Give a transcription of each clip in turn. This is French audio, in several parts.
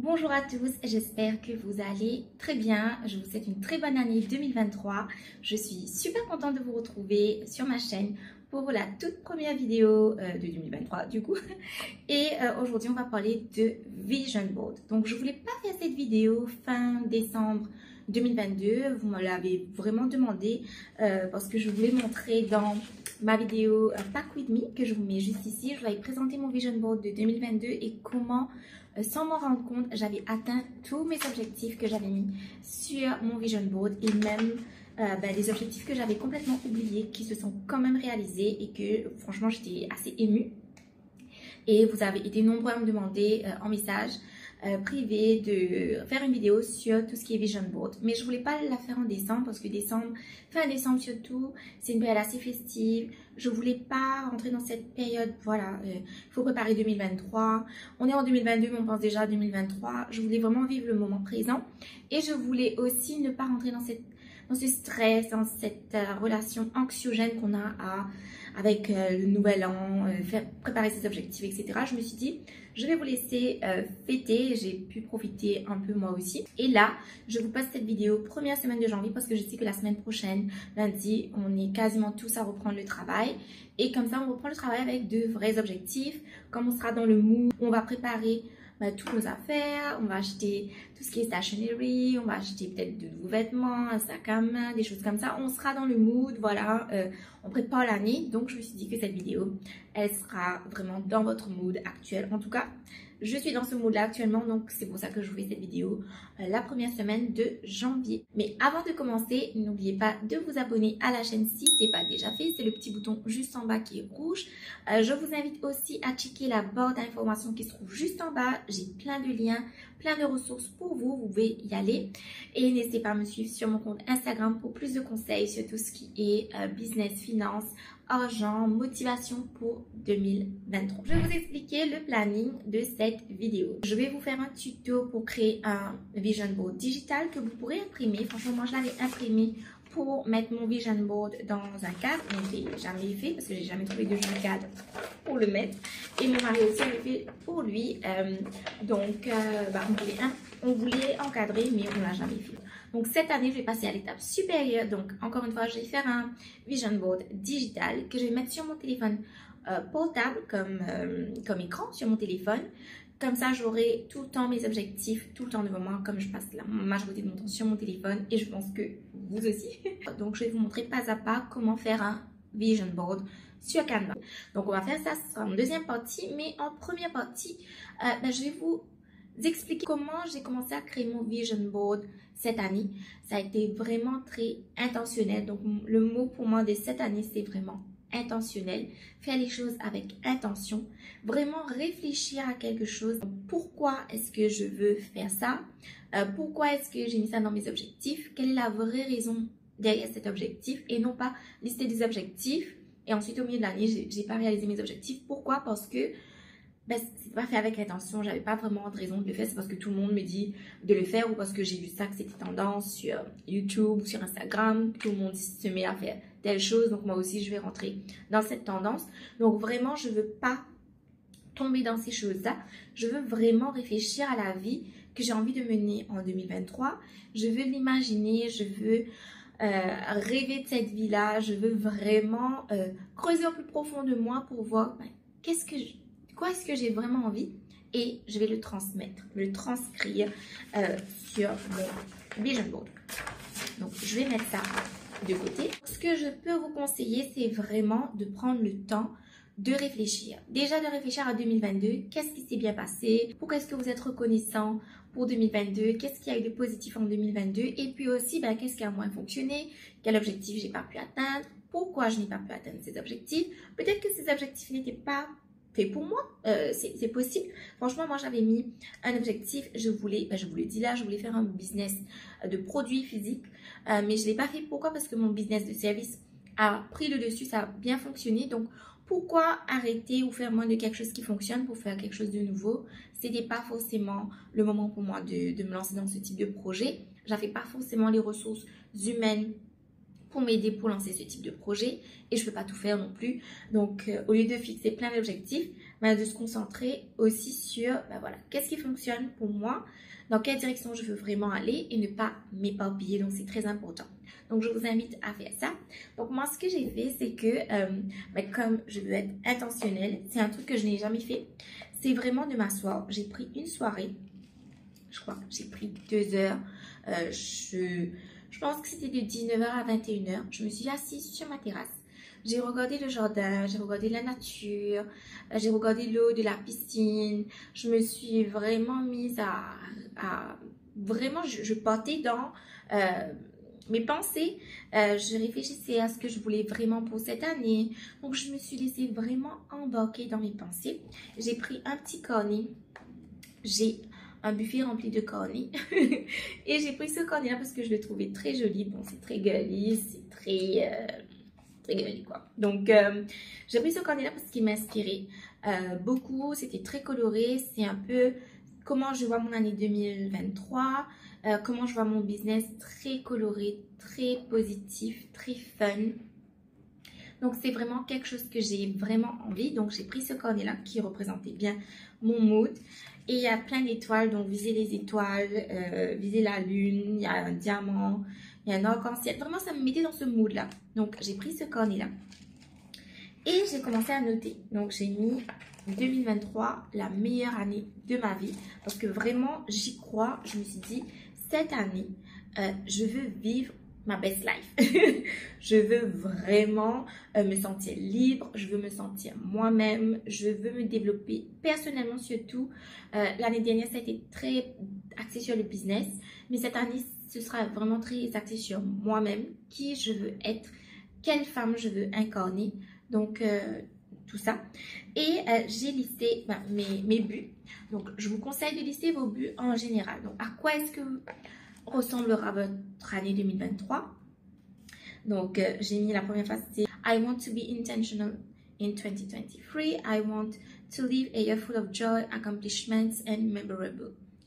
Bonjour à tous, j'espère que vous allez très bien. Je vous souhaite une très bonne année 2023. Je suis super contente de vous retrouver sur ma chaîne pour la toute première vidéo de 2023 du coup. Et aujourd'hui, on va parler de Vision Board. Donc, je voulais pas faire cette vidéo fin décembre 2022. Vous me l'avez vraiment demandé parce que je voulais montrer dans ma vidéo Pack With Me que je vous mets juste ici. Je vais présenter mon Vision Board de 2022 et comment sans m'en rendre compte, j'avais atteint tous mes objectifs que j'avais mis sur mon Vision Board et même des objectifs que j'avais complètement oubliés qui se sont quand même réalisés et que franchement j'étais assez émue. Et vous avez été nombreux à me demander en message privé de faire une vidéo sur tout ce qui est Vision Board. Mais je voulais pas la faire en décembre parce que fin décembre surtout, c'est une période assez festive. Je voulais pas rentrer dans cette période, voilà, il faut préparer 2023. On est en 2022 mais on pense déjà à 2023. Je voulais vraiment vivre le moment présent et je voulais aussi ne pas rentrer dans ce stress, dans cette relation anxiogène qu'on a avec le nouvel an, préparer ses objectifs, etc. Je me suis dit, je vais vous laisser fêter. J'ai pu profiter un peu moi aussi. Et là, je vous passe cette vidéo première semaine de janvier parce que je sais que la semaine prochaine, lundi, on est quasiment tous à reprendre le travail. Et comme ça, on reprend le travail avec de vrais objectifs. Comme on sera dans le mood, on va préparer toutes nos affaires, on va acheter tout ce qui est stationery, on va acheter peut-être de nouveaux vêtements, un sac à main, des choses comme ça. On sera dans le mood, voilà, on prépare l'année. Donc je me suis dit que cette vidéo, elle sera vraiment dans votre mood actuel. En tout cas, je suis dans ce mood-là actuellement, donc c'est pour ça que je vous fais cette vidéo la première semaine de janvier. Mais avant de commencer, n'oubliez pas de vous abonner à la chaîne si ce n'est pas déjà fait. C'est le petit bouton juste en bas qui est rouge. Je vous invite aussi à checker la barre d'informations qui se trouve juste en bas. J'ai plein de liens, plein de ressources pour vous. Vous pouvez y aller. Et n'hésitez pas à me suivre sur mon compte Instagram pour plus de conseils sur tout ce qui est business, finance, argent, motivation pour 2023. Je vais vous expliquer le planning de cette vidéo. Je vais vous faire un tuto pour créer un Vision Board digital que vous pourrez imprimer. Franchement, moi, je l'avais imprimé pour mettre mon Vision Board dans un cadre. Je ne l'ai jamais fait parce que j'ai jamais trouvé de joli cadre pour le mettre. Et mon mari aussi avait fait pour lui. On voulait encadrer, mais on ne l'a jamais fait. Donc cette année, je vais passer à l'étape supérieure. Donc encore une fois, je vais faire un Vision Board digital que je vais mettre sur mon téléphone portable comme écran sur mon téléphone. Comme ça, j'aurai tout le temps mes objectifs, tout le temps devant moi, comme je passe la majorité de mon temps sur mon téléphone. Et je pense que vous aussi. Donc je vais vous montrer pas à pas comment faire un Vision Board sur Canva. Donc on va faire ça, ce sera en deuxième partie. Mais en première partie, je vais vous expliquer comment j'ai commencé à créer mon Vision Board cette année. Ça a été vraiment très intentionnel. Donc le mot pour moi de cette année, c'est vraiment intentionnel. Faire les choses avec intention. Vraiment réfléchir à quelque chose. Pourquoi est-ce que je veux faire ça? Pourquoi est-ce que j'ai mis ça dans mes objectifs? Quelle est la vraie raison derrière cet objectif? Et non pas lister des objectifs et ensuite au milieu de l'année, j'ai pas réalisé mes objectifs. Pourquoi? Parce que c'est pas fait avec l'intention, j'avais pas vraiment de raison de le faire, c'est parce que tout le monde me dit de le faire ou parce que j'ai vu ça que c'était tendance sur YouTube ou sur Instagram, tout le monde se met à faire telle chose, donc moi aussi je vais rentrer dans cette tendance. Donc vraiment je veux pas tomber dans ces choses-là, je veux vraiment réfléchir à la vie que j'ai envie de mener en 2023, je veux l'imaginer, je veux rêver de cette vie-là, je veux vraiment creuser au plus profond de moi pour voir quoi est-ce que j'ai vraiment envie et je vais le transmettre, le transcrire sur mon Vision Board. Donc, je vais mettre ça de côté. Ce que je peux vous conseiller, c'est vraiment de prendre le temps de réfléchir. Déjà de réfléchir à 2022, qu'est-ce qui s'est bien passé? Pourquoi est-ce que vous êtes reconnaissant pour 2022? Qu'est-ce qu'il y a eu de positif en 2022? Et puis aussi, qu'est-ce qui a moins fonctionné? Quel objectif j'ai pas pu atteindre? Pourquoi je n'ai pas pu atteindre ces objectifs? Peut-être que ces objectifs n'étaient pas fait pour moi, c'est possible. Franchement, moi j'avais mis un objectif, je vous l'ai dit là, je voulais faire un business de produits physiques, mais je ne l'ai pas fait. Pourquoi? Parce que mon business de service a pris le dessus, ça a bien fonctionné. Donc pourquoi arrêter ou faire moins de quelque chose qui fonctionne pour faire quelque chose de nouveau? C'était pas forcément le moment pour moi de me lancer dans ce type de projet. J'avais pas forcément les ressources humaines pour m'aider pour lancer ce type de projet et je ne peux pas tout faire non plus. Donc, au lieu de fixer plein d'objectifs, de se concentrer aussi sur, voilà, qu'est-ce qui fonctionne pour moi, dans quelle direction je veux vraiment aller et ne pas m'éparpiller. Donc, c'est très important. Donc, je vous invite à faire ça. Donc, moi, ce que j'ai fait, c'est que, comme je veux être intentionnelle, c'est un truc que je n'ai jamais fait. C'est vraiment de m'asseoir. J'ai pris une soirée. Je crois que j'ai pris 2 heures. Je pense que c'était de 19h à 21h. Je me suis assise sur ma terrasse. J'ai regardé le jardin, j'ai regardé la nature, j'ai regardé l'eau de la piscine. Je me suis vraiment mise vraiment, je partais dans mes pensées. Je réfléchissais à ce que je voulais vraiment pour cette année. Donc, je me suis laissée vraiment embarquer dans mes pensées. J'ai pris un petit cornet. J'ai un buffet rempli de cornets. Et j'ai pris ce cornet-là parce que je le trouvais très joli. Bon, c'est très girly, c'est très girly, quoi. Donc, j'ai pris ce cornet-là parce qu'il m'inspirait beaucoup. C'était très coloré. C'est un peu comment je vois mon année 2023. Comment je vois mon business très coloré, très positif, très fun. Donc, c'est vraiment quelque chose que j'ai vraiment envie. Donc, j'ai pris ce cornet-là qui représentait bien mon mood. Et il y a plein d'étoiles. Donc, visez les étoiles, visez la lune. Il y a un diamant, il y a un arc-en-ciel. Vraiment, ça me mettait dans ce mood-là. Donc, j'ai pris ce cornet-là. Et j'ai commencé à noter. Donc, j'ai mis 2023, la meilleure année de ma vie. Parce que vraiment, j'y crois. Je me suis dit, cette année, je veux vivre ma best life. Je veux vraiment me sentir libre, je veux me sentir moi-même, je veux me développer personnellement surtout. L'année dernière, ça a été très axé sur le business, mais cette année, ce sera vraiment très axé sur moi-même, qui je veux être, quelle femme je veux incarner, donc tout ça. Et j'ai listé mes buts. Donc, je vous conseille de lister vos buts en général. Donc, à quoi est-ce que ressemblera votre année 2023. Donc, j'ai mis la première phrase, c'est I want to be intentional in 2023. I want to live a year full of joy, accomplishments and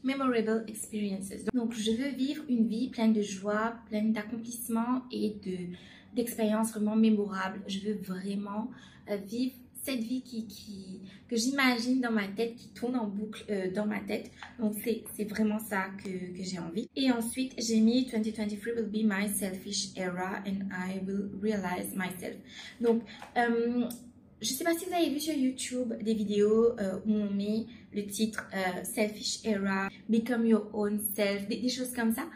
memorable experiences. Donc, je veux vivre une vie pleine de joie, pleine d'accomplissements et d'expériences vraiment mémorables. Je veux vraiment vivre cette vie que j'imagine dans ma tête, qui tourne en boucle dans ma tête. Donc, c'est vraiment ça que j'ai envie. Et ensuite, j'ai mis 2023 will be my selfish era and I will realize myself. Donc, je ne sais pas si vous avez vu sur YouTube des vidéos où on met le titre Selfish Era, Become Your Own Self, des choses comme ça.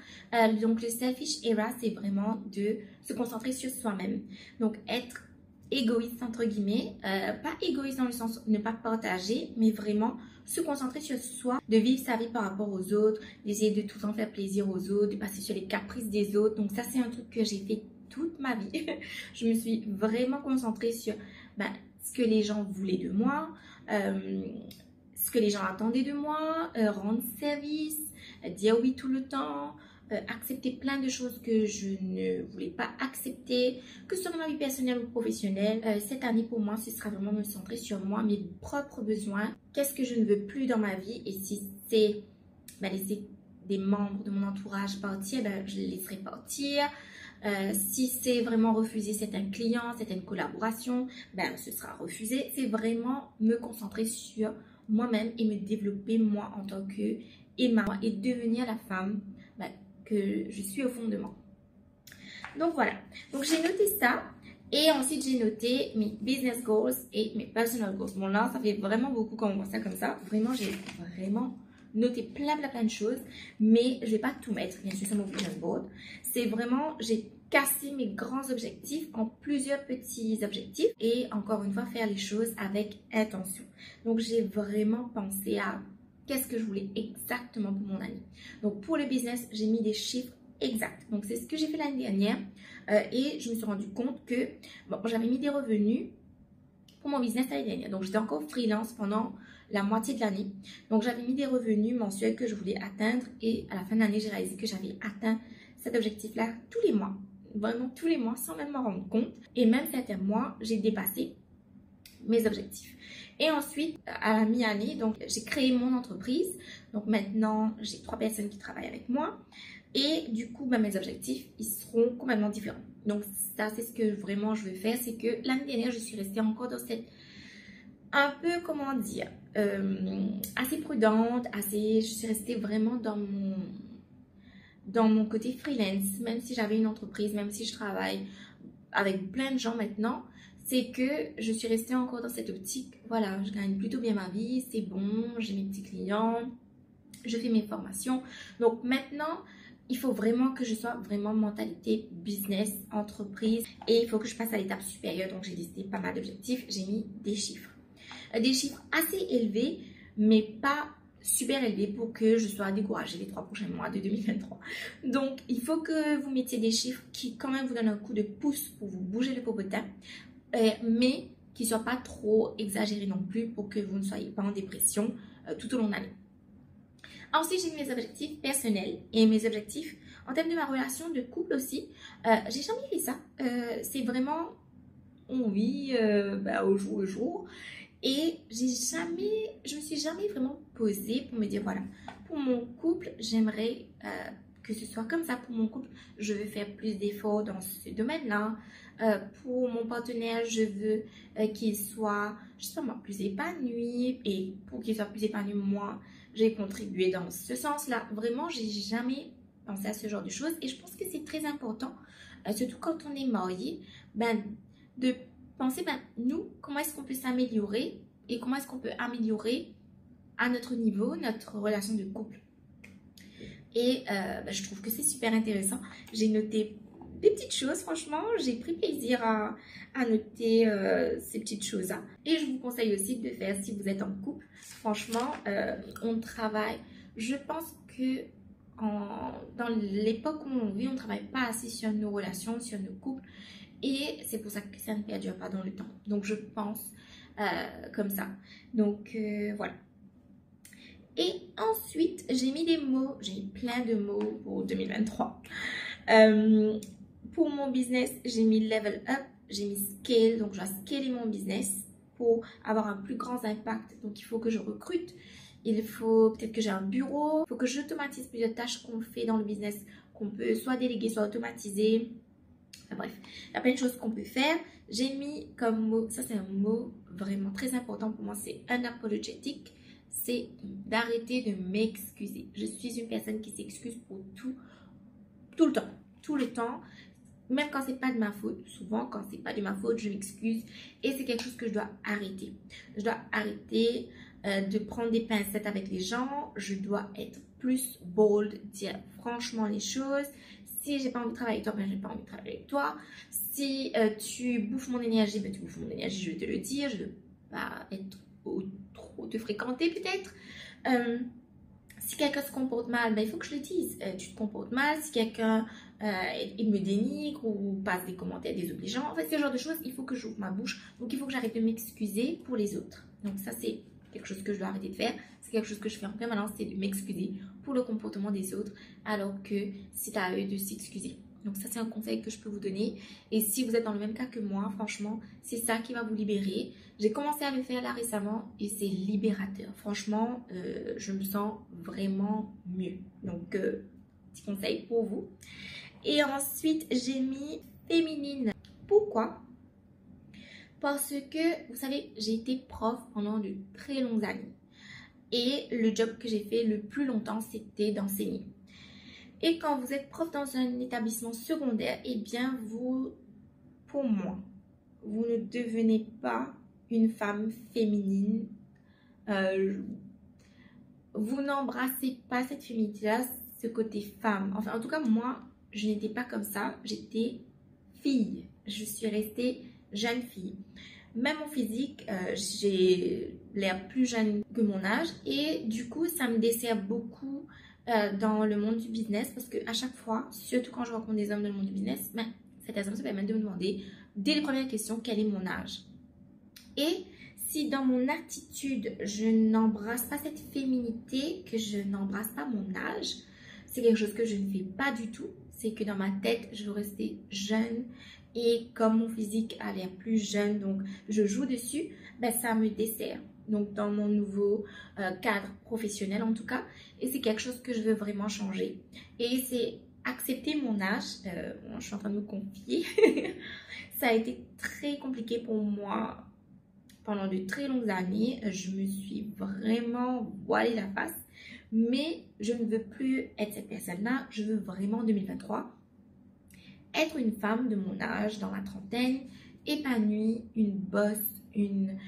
Donc, le Selfish Era, c'est vraiment de se concentrer sur soi-même. Donc, être égoïste entre guillemets, pas égoïste dans le sens ne pas partager, mais vraiment se concentrer sur soi, de vivre sa vie par rapport aux autres, d'essayer de tout le temps faire plaisir aux autres, de passer sur les caprices des autres. Donc ça, c'est un truc que j'ai fait toute ma vie. Je me suis vraiment concentrée sur ce que les gens voulaient de moi, ce que les gens attendaient de moi, rendre service, dire oui tout le temps, accepter plein de choses que je ne voulais pas accepter, que ce soit dans ma vie personnelle ou professionnelle. Cette année pour moi, ce sera vraiment me centrer sur moi, mes propres besoins, qu'est-ce que je ne veux plus dans ma vie, et si c'est laisser des membres de mon entourage partir, je les laisserai partir. Si c'est vraiment refuser certains clients, certaines collaborations, ce sera refusé. C'est vraiment me concentrer sur moi-même et me développer moi en tant que Emma et devenir la femme que je suis au fond de moi. Donc voilà, donc j'ai noté ça et ensuite j'ai noté mes business goals et mes personal goals. Bon là, ça fait vraiment beaucoup quand on voit ça comme ça. Vraiment, j'ai vraiment noté plein de choses, mais je vais pas tout mettre bien sûr sur mon vision board. C'est vraiment, j'ai cassé mes grands objectifs en plusieurs petits objectifs et encore une fois faire les choses avec intention. Donc j'ai vraiment pensé à qu'est-ce que je voulais exactement pour mon année. Donc, pour le business, j'ai mis des chiffres exacts. Donc, c'est ce que j'ai fait l'année dernière. Et je me suis rendu compte que j'avais mis des revenus pour mon business l'année dernière. Donc, j'étais encore freelance pendant la moitié de l'année. Donc, j'avais mis des revenus mensuels que je voulais atteindre. Et à la fin de l'année, j'ai réalisé que j'avais atteint cet objectif-là tous les mois. Vraiment tous les mois, sans même m'en rendre compte. Et même certains mois, j'ai dépassé mes objectifs. Et ensuite, à la mi-année, donc j'ai créé mon entreprise. Donc maintenant, j'ai 3 personnes qui travaillent avec moi. Et du coup, mes objectifs, ils seront complètement différents. Donc ça, c'est ce que vraiment je veux faire. C'est que l'année dernière, je suis restée encore dans cette un peu, comment dire, assez prudente, je suis restée vraiment dans mon côté freelance, même si j'avais une entreprise, même si je travaille avec plein de gens maintenant, c'est que je suis restée encore dans cette optique. Voilà, je gagne plutôt bien ma vie, c'est bon, j'ai mes petits clients, je fais mes formations. Donc maintenant, il faut vraiment que je sois vraiment mentalité business, entreprise, et il faut que je passe à l'étape supérieure. Donc j'ai listé pas mal d'objectifs, j'ai mis des chiffres. Des chiffres assez élevés, mais pas super élevés pour que je sois découragée les 3 prochains mois de 2023. Donc, il faut que vous mettiez des chiffres qui quand même vous donnent un coup de pouce pour vous bouger le popotin, mais qui ne soient pas trop exagérés non plus pour que vous ne soyez pas en dépression tout au long de l'année. Ensuite, j'ai mis mes objectifs personnels et mes objectifs en termes de ma relation de couple aussi. J'ai jamais fait ça. C'est vraiment, on vit au jour le jour. Et je me suis jamais vraiment posée pour me dire, voilà, pour mon couple, j'aimerais que ce soit comme ça. Pour mon couple, je veux faire plus d'efforts dans ce domaine-là. Pour mon partenaire, je veux qu'il soit, je sais pas moi, plus épanoui. Et pour qu'il soit plus épanoui, moi, j'ai contribué dans ce sens-là. Vraiment, j'ai jamais pensé à ce genre de choses. Et je pense que c'est très important, surtout quand on est marié, de penser, nous, comment est-ce qu'on peut s'améliorer et comment est-ce qu'on peut améliorer à notre niveau notre relation de couple. Et je trouve que c'est super intéressant. J'ai noté des petites choses, franchement, j'ai pris plaisir à noter ces petites choses-là. Et je vous conseille aussi de le faire si vous êtes en couple. Franchement, on travaille, je pense que dans l'époque où on vit, on ne travaille pas assez sur nos relations, sur nos couples. Et c'est pour ça que ça ne perdure pas dans le temps. Donc, je pense comme ça. Donc, voilà. Et ensuite, j'ai mis des mots. J'ai mis plein de mots pour 2023. Pour mon business, j'ai mis level up. J'ai mis scale. Donc, je dois scaler mon business pour avoir un plus grand impact. Donc, il faut que je recrute. Il faut peut-être que j'ai un bureau. Il faut que j'automatise plusieurs tâches qu'on fait dans le business, qu'on peut soit déléguer, soit automatiser. Enfin, bref, il y a plein de choses qu'on peut faire. J'ai mis comme mot, ça c'est un mot vraiment très important pour moi, c'est unapologetic. C'est d'arrêter de m'excuser. Je suis une personne qui s'excuse pour tout le temps. Même quand c'est pas de ma faute, souvent quand c'est pas de ma faute, je m'excuse. Et c'est quelque chose que je dois arrêter. Je dois arrêter de prendre des pincettes avec les gens. Je dois être plus bold, dire franchement les choses. Si j'ai pas envie de travailler avec toi, j'ai pas envie de travailler avec toi. Si tu bouffes mon énergie, tu bouffes mon énergie, je vais te le dire. Je ne veux pas être trop te fréquenter peut-être. Si quelqu'un se comporte mal, il faut que je le dise. Tu te comportes mal. Si quelqu'un il me dénigre ou passe des commentaires désobligeants, en fait, ce genre de choses, il faut que j'ouvre ma bouche. Donc, il faut que j'arrête de m'excuser pour les autres. Donc, ça, c'est quelque chose que je dois arrêter de faire. C'est quelque chose que je fais en permanence, c'est de m'excuser pour le comportement des autres, alors que c'est à eux de s'excuser. Donc ça, c'est un conseil que je peux vous donner. Et si vous êtes dans le même cas que moi, franchement, c'est ça qui va vous libérer. J'ai commencé à le faire là récemment et c'est libérateur. Franchement, je me sens vraiment mieux. Donc, petit conseil pour vous. Et ensuite, j'ai mis féminine. Pourquoi ? Parce que, vous savez, j'ai été prof pendant de très longues années. Et le job que j'ai fait le plus longtemps, c'était d'enseigner. Et quand vous êtes prof dans un établissement secondaire, eh bien, pour moi, vous ne devenez pas une femme féminine. Vous n'embrassez pas cette féminité-là, ce côté femme. Enfin, en tout cas, moi, je n'étais pas comme ça. J'étais fille. Je suis restée jeune fille. Même en physique, j'ai l'air plus jeune que mon âge. Et du coup, ça me dessert beaucoup dans le monde du business. Parce qu'à chaque fois, surtout quand je rencontre des hommes dans le monde du business, cet homme se permet de me demander, dès les premières questions, quel est mon âge. Et si dans mon attitude, je n'embrasse pas cette féminité, que je n'embrasse pas mon âge, c'est quelque chose que je ne fais pas du tout. C'est que dans ma tête, je veux rester jeune. Et comme mon physique a l'air plus jeune, donc je joue dessus, ça me dessert. Donc dans mon nouveau cadre professionnel en tout cas. Et c'est quelque chose que je veux vraiment changer. Et c'est accepter mon âge. Je suis en train de me confier. Ça a été très compliqué pour moi pendant de très longues années, je me suis vraiment voilé la face. Mais je ne veux plus être cette personne-là. Je veux vraiment en 2023 être une femme de mon âge, dans la trentaine, épanouie, une boss, une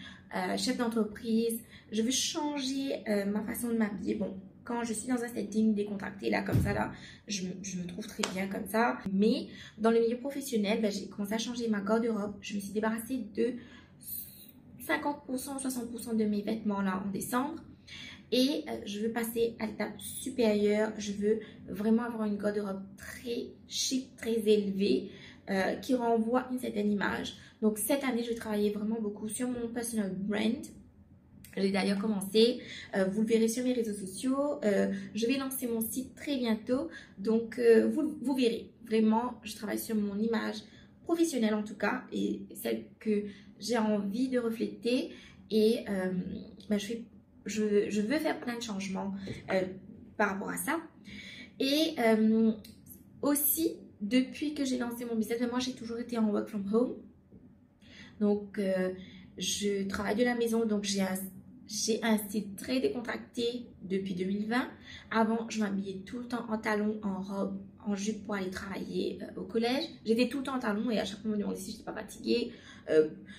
chef d'entreprise. Je veux changer ma façon de m'habiller. Bon, quand je suis dans un setting décontracté, là, comme ça, là, je me trouve très bien comme ça. Mais dans le milieu professionnel, ben, j'ai commencé à changer ma garde-robe. Je me suis débarrassée de 50%, 60% de mes vêtements, là, en décembre. Et je veux passer à l'étape supérieure. Je veux vraiment avoir une garde-robe très chic, très élevée, qui renvoie une certaine image. Donc cette année, je vais travailler vraiment beaucoup sur mon personal brand. J'ai d'ailleurs commencé, vous le verrez sur mes réseaux sociaux. Je vais lancer mon site très bientôt. Donc vous verrez, vraiment, je travaille sur mon image professionnelle en tout cas, et celle que j'ai envie de refléter. Et ben, je veux faire plein de changements par rapport à ça. Et aussi, depuis que j'ai lancé mon business, moi j'ai toujours été en work from home. Donc, je travaille de la maison. Donc, j'ai un style très décontracté depuis 2020. Avant, je m'habillais tout le temps en talons, en robe, en jupe pour aller travailler au collège. J'étais tout le temps en talons et à chaque fois, on me demandait si je n'étais pas fatiguée.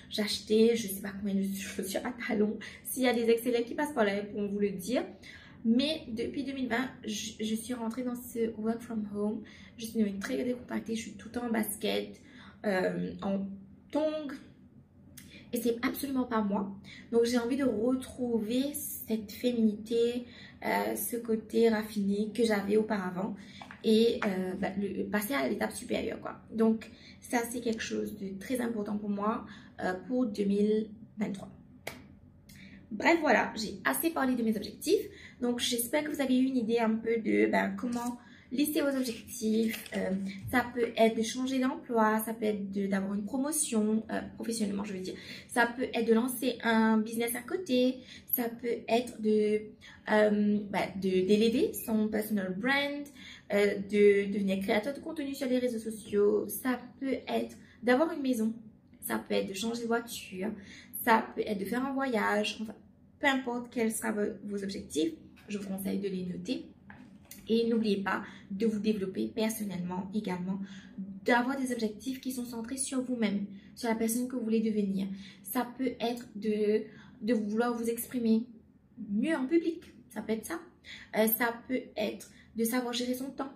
J'achetais, je ne sais pas combien de chaussures à talons. S'il y a des ex-élèves qui passent par là, ils pourront vous le dire. Mais depuis 2020, je suis rentrée dans ce work from home. Je suis devenue très décontractée. Je suis tout le temps en basket, en tongs. Et c'est absolument pas moi. Donc j'ai envie de retrouver cette féminité, ce côté raffiné que j'avais auparavant. Et passer à l'étape supérieure, quoi. Donc ça, c'est quelque chose de très important pour moi pour 2023. Bref, voilà, j'ai assez parlé de mes objectifs. Donc j'espère que vous avez eu une idée un peu de comment lister vos objectifs. Ça peut être de changer d'emploi, ça peut être d'avoir une promotion, professionnellement je veux dire. Ça peut être de lancer un business à côté. Ça peut être d'élever son personal brand, de devenir créateur de contenu sur les réseaux sociaux. Ça peut être d'avoir une maison. Ça peut être de changer de voiture. Ça peut être de faire un voyage. Enfin, peu importe quels seront vos objectifs, je vous conseille de les noter. Et n'oubliez pas de vous développer personnellement également, d'avoir des objectifs qui sont centrés sur vous-même, sur la personne que vous voulez devenir. Ça peut être de vouloir vous exprimer mieux en public, ça peut être ça. Ça peut être de savoir gérer son temps.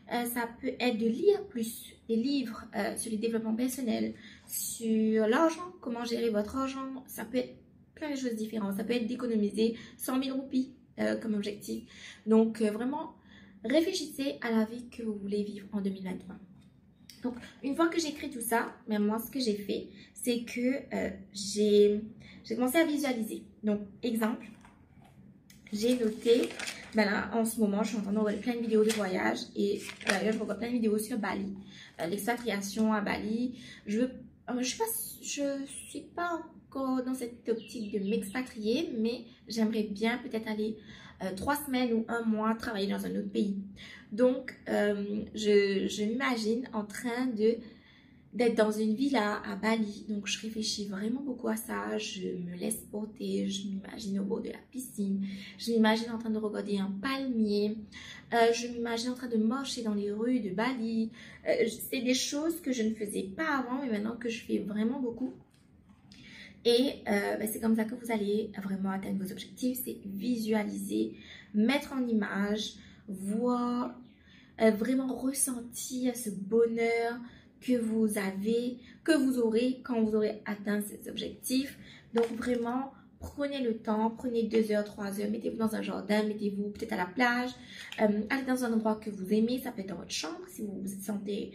Ça peut être de lire plus des livres sur les développements personnels, sur l'argent, comment gérer votre argent. Ça peut être plein de choses différentes. Ça peut être d'économiser 100 000 roupies comme objectif. Donc vraiment, réfléchissez à la vie que vous voulez vivre en 2023. Donc, une fois que j'ai écrit tout ça, même moi, ce que j'ai fait, c'est que j'ai commencé à visualiser. Donc, exemple, j'ai noté, là, en ce moment, je suis en train de regarder plein de vidéos de voyage et je regarde plein de vidéos sur Bali, l'expatriation à Bali. Je suis pas encore dans cette optique de m'expatrier, mais j'aimerais bien peut-être aller 3 semaines ou 1 mois travailler dans un autre pays. Donc, je m'imagine en train d'être dans une villa à Bali. Donc, je réfléchis vraiment beaucoup à ça. Je me laisse porter. Je m'imagine au bord de la piscine. Je m'imagine en train de regarder un palmier. Je m'imagine en train de marcher dans les rues de Bali. C'est des choses que je ne faisais pas avant, mais maintenant que je fais vraiment beaucoup. Et c'est comme ça que vous allez vraiment atteindre vos objectifs. C'est visualiser, mettre en image, voir, vraiment ressentir ce bonheur que vous aurez quand vous aurez atteint ces objectifs. Donc vraiment, prenez le temps, prenez 2 heures, 3 heures, mettez-vous dans un jardin, mettez-vous peut-être à la plage, allez dans un endroit que vous aimez. Ça peut être dans votre chambre si vous vous sentez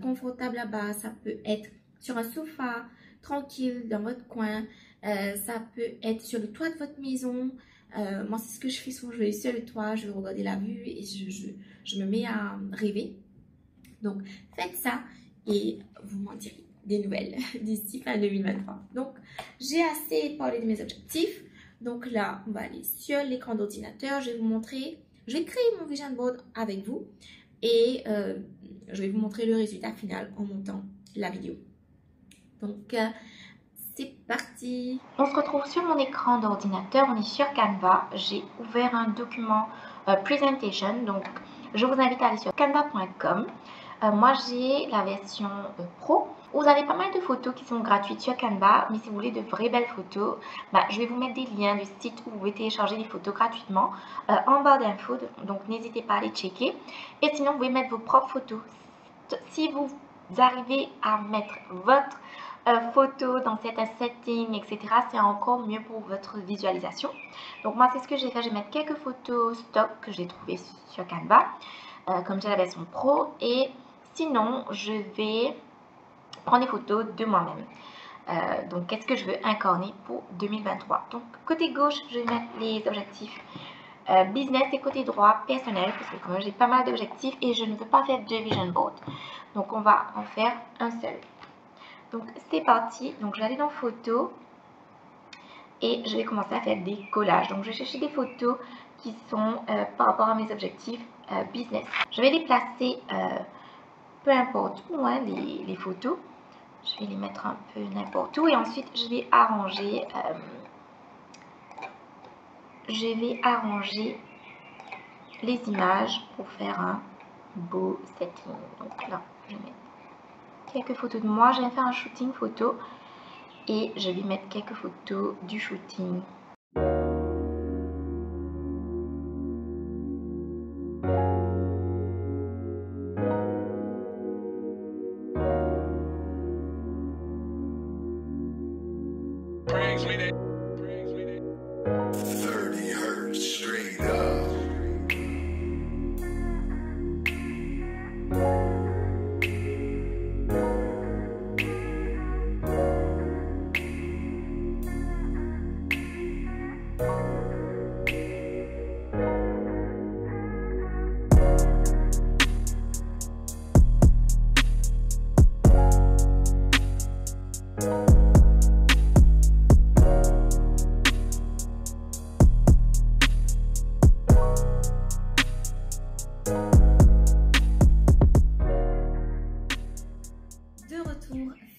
confortable là-bas. Ça peut être sur un sofa, tranquille, dans votre coin. Ça peut être sur le toit de votre maison. Moi, c'est ce que je fais souvent. Je vais sur le toit, je vais regarder la vue et je me mets à rêver. Donc, faites ça et vous m'en direz des nouvelles d'ici fin 2023. Donc, j'ai assez parlé de mes objectifs. Donc là, on va aller sur l'écran d'ordinateur. Je vais vous montrer, je vais créer mon vision board avec vous et je vais vous montrer le résultat final en montant la vidéo. Donc, c'est parti! On se retrouve sur mon écran d'ordinateur, on est sur Canva. J'ai ouvert un document Presentation, donc je vous invite à aller sur canva.com. Moi j'ai la version Pro. Vous avez pas mal de photos qui sont gratuites sur Canva, mais si vous voulez de vraies belles photos, je vais vous mettre des liens du site où vous pouvez télécharger des photos gratuitement en barre d'infos, donc n'hésitez pas à les checker. Et sinon vous pouvez mettre vos propres photos. Si vous arrivez à mettre votre photo dans certains settings, etc., c'est encore mieux pour votre visualisation. Donc moi c'est ce que j'ai fait, je vais mettre quelques photos stock que j'ai trouvées sur Canva, comme j'ai la version Pro, et sinon je vais prendre des photos de moi-même. Donc qu'est-ce que je veux incarner pour 2023. Donc côté gauche je vais mettre les objectifs business et côté droit personnel, parce que quand même j'ai pas mal d'objectifs et je ne veux pas faire deux vision boards, donc on va en faire un seul. Donc c'est parti, donc je vais aller dans photos et je vais commencer à faire des collages. Donc je vais chercher des photos qui sont par rapport à mes objectifs business. Je vais les placer peu importe où, hein, les photos. Je vais les mettre un peu n'importe où et ensuite je vais arranger les images pour faire un beau setting. Donc là je mets quelques photos de moi, je vais faire un shooting photo et je vais mettre quelques photos du shooting.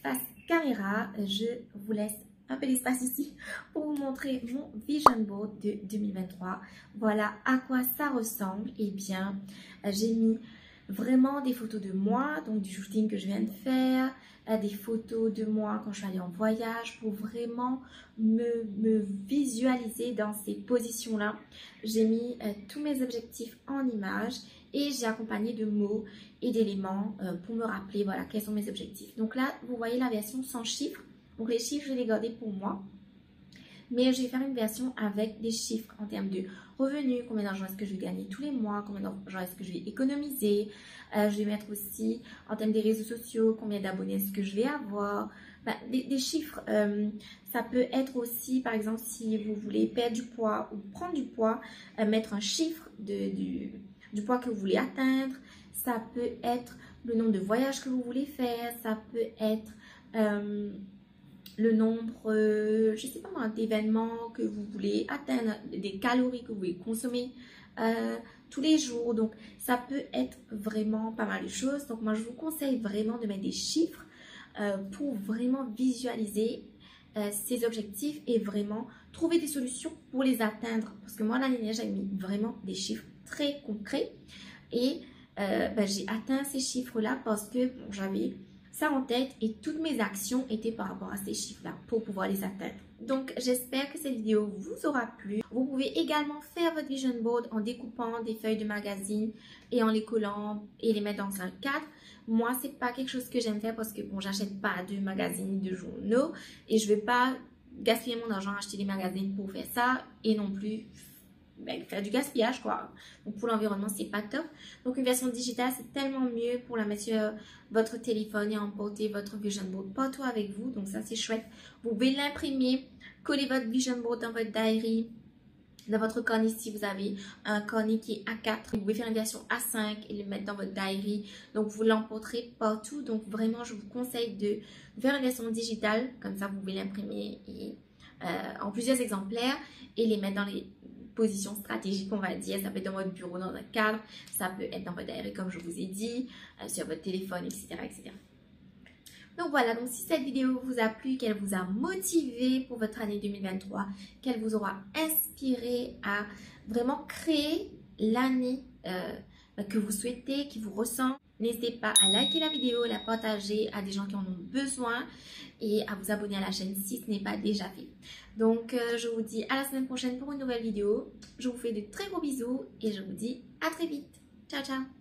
Face caméra, je vous laisse un peu d'espace ici pour vous montrer mon vision board de 2023. Voilà à quoi ça ressemble. Et bien, j'ai mis vraiment des photos de moi, donc du shooting que je viens de faire, des photos de moi quand je suis allée en voyage pour vraiment me visualiser dans ces positions-là. J'ai mis tous mes objectifs en images et j'ai accompagné de mots et d'éléments pour me rappeler voilà, quels sont mes objectifs. Donc là, vous voyez la version sans chiffres. Donc les chiffres, je vais les garder pour moi. Mais je vais faire une version avec des chiffres en termes de revenus, combien d'argent est-ce que je vais gagner tous les mois, combien d'argent est-ce que je vais économiser. Je vais mettre aussi en termes des réseaux sociaux, combien d'abonnés est-ce que je vais avoir. Des chiffres, ça peut être aussi, par exemple, si vous voulez perdre du poids ou prendre du poids, mettre un chiffre du poids que vous voulez atteindre. Ça peut être le nombre de voyages que vous voulez faire, ça peut être le nombre, je sais pas moi, d'événements que vous voulez atteindre, des calories que vous voulez consommer tous les jours. Donc, ça peut être vraiment pas mal de choses. Donc, moi, je vous conseille vraiment de mettre des chiffres pour vraiment visualiser ces objectifs et vraiment trouver des solutions pour les atteindre. Parce que moi, l'année dernière, j'avais mis vraiment des chiffres très concrets et j'ai atteint ces chiffres-là parce que j'avais ça en tête et toutes mes actions étaient par rapport à ces chiffres-là pour pouvoir les atteindre. Donc, j'espère que cette vidéo vous aura plu. Vous pouvez également faire votre vision board en découpant des feuilles de magazine et en les collant et les mettre dans un cadre. Moi, c'est pas quelque chose que j'aime faire parce que bon, j'achète pas de magazines, de journaux et je vais pas gaspiller mon argent à acheter des magazines pour faire ça et non plus faire du gaspillage quoi. Donc pour l'environnement c'est pas top. Donc une version digitale c'est tellement mieux pour la mettre sur votre téléphone et emporter votre vision board partout avec vous. Donc ça c'est chouette. Vous pouvez l'imprimer, coller votre vision board dans votre diary. Dans votre cornet, si vous avez un cornet qui est A4, vous pouvez faire une version A5 et le mettre dans votre diary. Donc, vous l'emporterez partout. Donc, vraiment, je vous conseille de faire une version digitale. Comme ça, vous pouvez l'imprimer en plusieurs exemplaires et les mettre dans les positions stratégiques, on va dire. Ça peut être dans votre bureau, dans un cadre. Ça peut être dans votre diary, comme je vous ai dit, sur votre téléphone, etc., etc. Donc voilà, donc si cette vidéo vous a plu, qu'elle vous a motivé pour votre année 2023, qu'elle vous aura inspiré à vraiment créer l'année que vous souhaitez, qui vous ressemble, n'hésitez pas à liker la vidéo, la partager à des gens qui en ont besoin et à vous abonner à la chaîne si ce n'est pas déjà fait. Donc je vous dis à la semaine prochaine pour une nouvelle vidéo. Je vous fais de très gros bisous et je vous dis à très vite. Ciao, ciao!